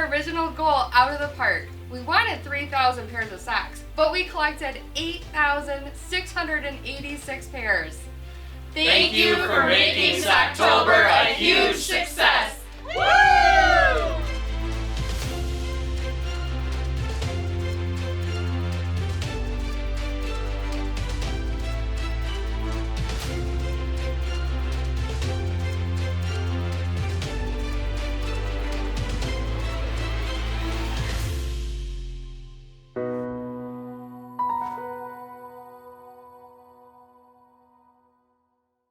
our original goal out of the park. We wanted 3,000 pairs of socks, but we collected 8,686 pairs. Thank you for making Socktober a huge success! Woo!